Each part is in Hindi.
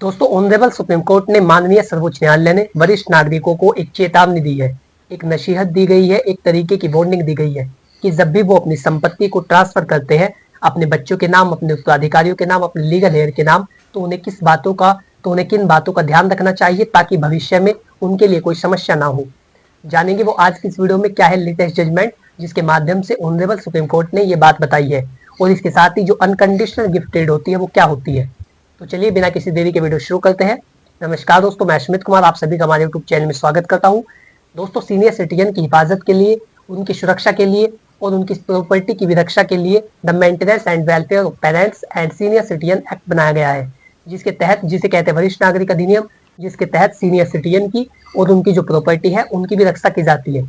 दोस्तों, ऑनरेबल सुप्रीम कोर्ट ने माननीय सर्वोच्च न्यायालय ने वरिष्ठ नागरिकों को एक चेतावनी दी है, एक नसीहत दी गई है, एक तरीके की वार्निंग दी गई है कि जब भी वो अपनी संपत्ति को ट्रांसफर करते हैं अपने बच्चों के नाम, अपने उत्तराधिकारियों के नाम, अपने लीगल हेयर के नाम, तो उन्हें किन बातों का ध्यान रखना चाहिए ताकि भविष्य में उनके लिए कोई समस्या ना हो। जानेंगे वो आज की इस वीडियो में क्या है लेटेस्ट जजमेंट जिसके माध्यम से ऑनरेबल सुप्रीम कोर्ट ने ये बात बताई है, और इसके साथ ही जो अनकंडीशनल गिफ्ट ट्रेड होती है वो क्या होती है। तो चलिए बिना किसी देरी के वीडियो शुरू करते हैं। नमस्कार दोस्तों, मैं सुमित कुमार आप सभी का हमारे यूट्यूब चैनल में स्वागत करता हूं। दोस्तों, सीनियर सिटीजन की हिफाजत के लिए, उनकी सुरक्षा के लिए और उनकी प्रॉपर्टी की विरक्षा के लिए the maintenance and welfare of parents and senior citizen act बनाया गया है, जिसके तहत, जिसे कहते हैं वरिष्ठ नागरिक अधिनियम, जिसके तहत सीनियर सिटीजन की और उनकी जो प्रॉपर्टी है उनकी भी रक्षा की जाती है।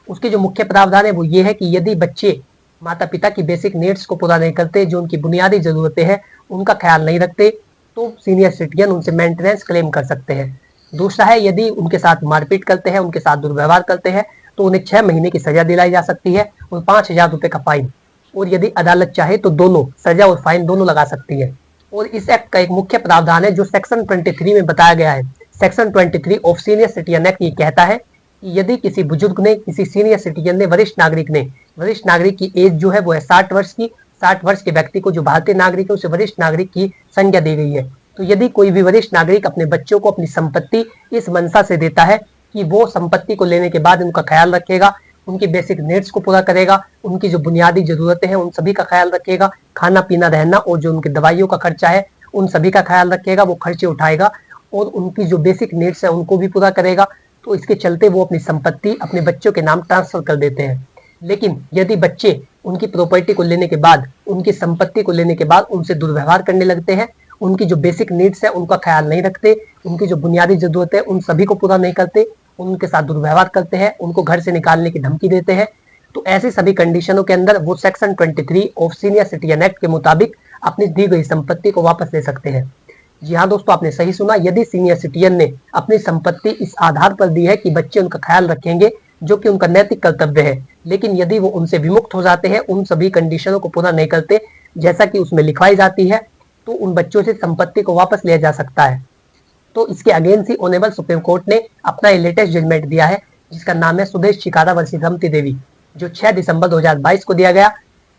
उसके जो मुख्य प्रावधान है वो ये है कि यदि बच्चे माता पिता की बेसिक नीड्स को पूरा नहीं करते, जो उनकी बुनियादी जरूरतें हैं उनका ख्याल नहीं रखते, तो सीनियर सिटीजन उनसे मेंटेनेंस क्लेम कर सकते हैं। दूसरा है, यदि उनके साथ मारपीट करते हैं, उनके साथ दुर्व्यवहार करते हैं, तो उन्हें 6 महीने की सजा दिलाई जा सकती है और 5,000 रुपए का फाइन, और यदि अदालत चाहे तो दोनों सजा और फाइन दोनों लगा सकती है। और इस एक्ट का एक मुख्य प्रावधान है जो सेक्शन 23 में बताया गया है। Section 23 of senior citizen act ये कहता है कि यदि किसी बुजुर्ग ने, किसी सीनियर सिटीजन ने, वरिष्ठ नागरिक की एज जो है वो है 60 वर्ष की, 60 वर्ष के व्यक्ति को जो भारतीय नागरिक है उसे वरिष्ठ नागरिक की संज्ञा दी गई है। तो यदि कोई भी वरिष्ठ नागरिक अपने बच्चों को अपनी संपत्ति इस मंशा से देता है कि वो संपत्ति को लेने के बाद उनका ख्याल रखेगा, उनकी बेसिक नीड्स को पूरा करेगा, उनकी जो बुनियादी जरूरतें हैं उन सभी का ख्याल रखेगा, खाना पीना रहना और जो उनकी दवाइयों का खर्चा है उन सभी का ख्याल रखेगा, वो खर्चे उठाएगा और उनकी जो बेसिक नीड्स है उनको भी पूरा करेगा, तो इसके चलते वो अपनी संपत्ति अपने बच्चों के नाम ट्रांसफर कर देते हैं। लेकिन यदि बच्चे उनकी प्रॉपर्टी को लेने के बाद, उनकी संपत्ति को लेने के बाद उनसे दुर्व्यवहार करने लगते हैं, उनकी जो बेसिक नीड्स है उनका ख्याल नहीं रखते, उनकी जो बुनियादी जरूरत है उन सभी को पूरा नहीं करते, उनके साथ दुर्व्यवहार करते हैं, उनको घर से निकालने की धमकी देते हैं, तो ऐसी सभी कंडीशनों के अंदर वो section 23 of senior citizen act के मुताबिक अपनी दी गई संपत्ति को वापस ले सकते हैं। जी हाँ दोस्तों, आपने सही सुना। यदि सीनियर सिटीजन ने अपनी संपत्ति इस आधार पर दी है कि बच्चे उनका ख्याल रखेंगे, जो कि उनका नैतिक कर्तव्य है, लेकिन यदि वो उनसे विमुक्त हो जाते हैं, उन सभी कंडीशनों को पूरा नहीं करते जैसा कि उसमें लिखवाई जाती है, तो उन बच्चों से संपत्ति को वापस लिया जा सकता है। तो इसके अगेंस्ट ही ऑनरेबल सुप्रीम कोर्ट ने अपना लेटेस्ट जजमेंट दिया है, जिसका नाम है सुदेश चिकारा वर्सेस रमती देवी, जो 6 दिसंबर 2022 को दिया गया।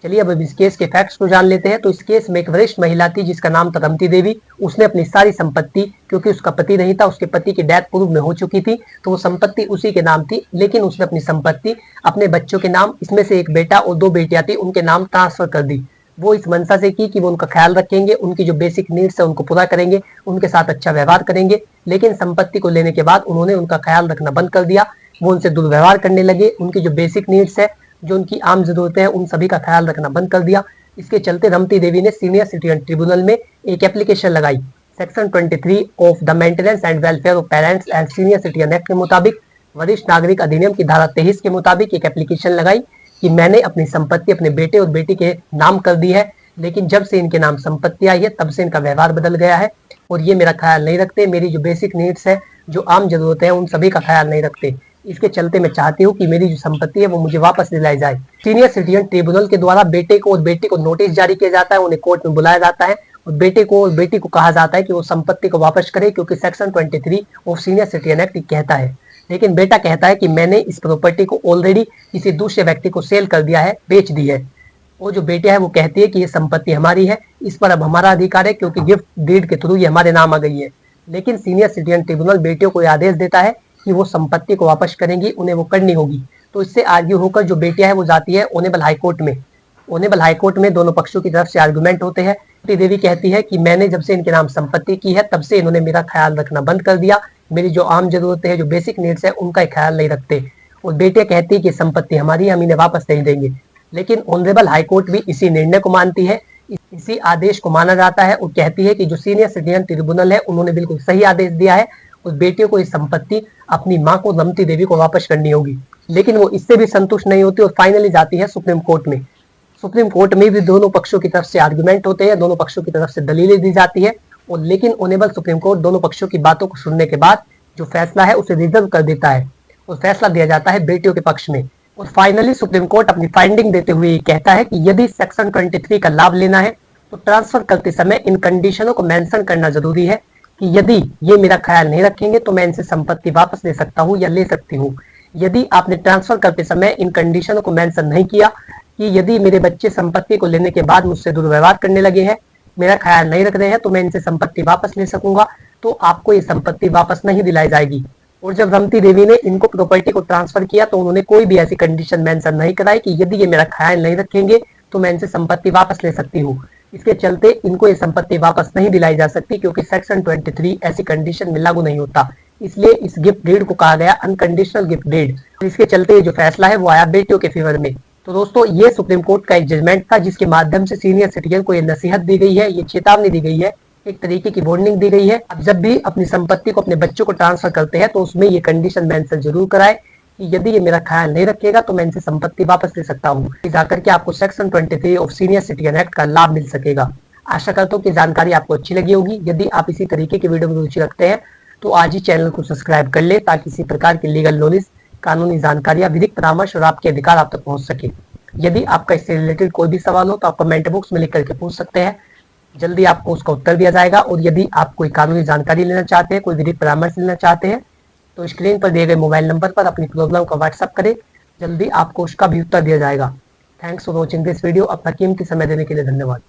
चलिए अब इस केस के फैक्ट्स को जान लेते हैं। तो इस केस में एक वरिष्ठ महिला थी जिसका नाम था रमती देवी। उसने अपनी सारी संपत्ति, क्योंकि उसका पति नहीं था, उसके पति की डेथ पूर्व में हो चुकी थी, तो वो संपत्ति उसी के नाम थी, लेकिन उसने अपनी संपत्ति अपने बच्चों के नाम, इसमें से एक बेटा और 2 बेटियां थी, उनके नाम ट्रांसफर कर दी। वो इस मंशा से की कि वो उनका ख्याल रखेंगे, उनकी जो बेसिक नीड्स है उनको पूरा करेंगे, उनके साथ अच्छा व्यवहार करेंगे, लेकिन संपत्ति को लेने के बाद उन्होंने उनका ख्याल रखना बंद कर दिया। वो उनसे दुर्व्यवहार करने लगे, उनकी जो बेसिक नीड्स है, जो उनकी आम जरूरतें हैं, उन सभी का ख्याल रखना बंद कर दिया। इसके चलते रमती देवी ने सीनियर सिटीजन ट्रिब्यूनल में एक एप्लीकेशन लगाई। Section 23 of the maintenance and welfare of parents and senior citizen act के मुताबिक, वरिष्ठ नागरिक अधिनियम की धारा 23 के मुताबिक एक एप्लीकेशन लगाई कि मैंने अपनी संपत्ति अपने बेटे और बेटी के नाम कर दी है, लेकिन जब से इनके नाम संपत्ति आई है तब से इनका व्यवहार बदल गया है और ये मेरा ख्याल नहीं रखते, मेरी जो बेसिक नीड्स है, जो आम जरूरतें हैं, उन सभी का ख्याल नहीं रखते। इसके चलते मैं चाहती हूँ कि मेरी जो संपत्ति है वो मुझे वापस दिलाई जाए। सीनियर सिटीजन ट्रिब्यूनल के द्वारा बेटे को और बेटी को नोटिस जारी किया जाता है, उन्हें कोर्ट में बुलाया जाता है और बेटे को और बेटी को कहा जाता है कि वो संपत्ति को वापस करे, क्योंकि section 23 of senior citizen act कहता है। लेकिन बेटा कहता है कि मैंने इस प्रॉपर्टी को ऑलरेडी किसी दूसरे व्यक्ति को सेल कर दिया है, बेच दी है। और जो बेटिया है वो कहती है कि ये संपत्ति हमारी है, इस पर अब हमारा अधिकार है, क्योंकि गिफ्ट डीड के थ्रू ये हमारे नाम आ गई है। लेकिन सीनियर सिटीजन ट्रिब्यूनल बेटियों को आदेश देता है कि वो संपत्ति को वापस करेंगी, उन्हें वो करनी होगी। तो इससे आर्ग्यू होकर जो बेटियां है वो जाती है ऑनरेबल हाई कोर्ट में। ऑनरेबल हाई कोर्ट में दोनों पक्षों की तरफ से आर्गुमेंट होते हैं। रमती देवी कहती है कि मैंने जब से इनके नाम संपत्ति की है तब से इन्होंने मेरा ख्याल रखना बंद कर दिया, मेरी जो आम जरूरतें हैं, जो बेसिक नीड्स है, उनका ख्याल नहीं रखते। और बेटियां कहती है कि संपत्ति हमारी, हम इन्हें वापस नहीं देंगे। लेकिन ऑनरेबल हाई कोर्ट भी इसी निर्णय को मानती है, इसी आदेश को माना जाता है और कहती है कि जो सीनियर सिटीजन ट्रिब्यूनल है उन्होंने बिल्कुल सही आदेश दिया है, उस बेटियों को इस संपत्ति अपनी मां को, रमती देवी को वापस करनी होगी। लेकिन वो इससे भी संतुष्ट नहीं होती और फाइनली जाती है सुप्रीम कोर्ट में। सुप्रीम कोर्ट में भी दोनों पक्षों की तरफ से आर्गुमेंट होते हैं, दोनों पक्षों की तरफ से दलीलें दी जाती है, और लेकिन ऑनरेबल सुप्रीम कोर्ट दोनों पक्षों की बातों को सुनने के बाद जो फैसला है उसे रिजर्व कर देता है और फैसला दिया जाता है बेटियों के पक्ष में। और फाइनली सुप्रीम कोर्ट अपनी फाइंडिंग देते हुए कहता है कि यदि सेक्शन 23 का लाभ लेना है तो ट्रांसफर करते समय इन कंडीशनों को मेंशन करना जरूरी है कि यदि ये मेरा ख्याल नहीं रखेंगे तो मैं इनसे संपत्ति वापस ले सकता हूँ या ले सकती हूँ। यदि आपने ट्रांसफर करते समय इन कंडीशनों को मेंशन नहीं किया कि यदि मेरे बच्चे संपत्ति को लेने के बाद मुझसे दुर्व्यवहार करने लगे हैं, मेरा ख्याल नहीं रख रहे हैं, तो मैं इनसे संपत्ति वापस ले सकूंगा, तो आपको ये संपत्ति वापस नहीं दिलाई जाएगी। और जब रमती देवी ने इनको प्रॉपर्टी को ट्रांसफर किया तो उन्होंने कोई भी ऐसी कंडीशन मेंशन नहीं कराई कि यदि ये मेरा ख्याल नहीं रखेंगे तो मैं इनसे संपत्ति वापस ले सकती हूँ। इसके चलते इनको ये संपत्ति वापस नहीं दिलाई जा सकती, क्योंकि सेक्शन 23 ऐसी कंडीशन में लागू नहीं होता। इसलिए इस गिफ्ट डीड को कहा गया अनकंडीशनल गिफ्ट डीड। इसके चलते जो फैसला है वो आया बेटियों के फेवर में। तो दोस्तों, ये सुप्रीम कोर्ट का एक जजमेंट था जिसके माध्यम से सीनियर सिटीजन को ये नसीहत दी गई है, ये चेतावनी दी गई है, एक तरीके की वार्निंग दी गई है। अब जब भी अपनी संपत्ति को अपने बच्चों को ट्रांसफर करते हैं तो उसमें ये कंडीशन मेंशन जरूर कराए कि यदि ये मेरा ख्याल नहीं रखेगा तो मैं इनसे संपत्ति वापस ले सकता हूँ। जाकर के आपको section 23 of senior citizen act का लाभ मिल सकेगा। आशा करता हूँ कि जानकारी आपको अच्छी लगी होगी। यदि आप इसी तरीके की वीडियो में रुचि रखते हैं तो आज ही चैनल को सब्सक्राइब कर ले, ताकि इसी प्रकार की लीगल नॉलेज, कानूनी जानकारियां, विधिक परामर्श और आपके अधिकार आप तक पहुंच सके। यदि आपका इससे रिलेटेड कोई भी सवाल हो तो आप कमेंट बॉक्स में लिख करके पूछ सकते हैं, जल्दी आपको उसका उत्तर दिया जाएगा। और यदि आप कोई कानूनी जानकारी लेना चाहते हैं, कोई विधिक परामर्श लेना चाहते हैं, तो स्क्रीन पर दिए गए मोबाइल नंबर पर अपनी प्रॉब्लम का व्हाट्सअप करें, जल्दी आपको उसका भी उत्तर दिया जाएगा। Thanks for watching this video. अपना कीमती समय देने के लिए धन्यवाद।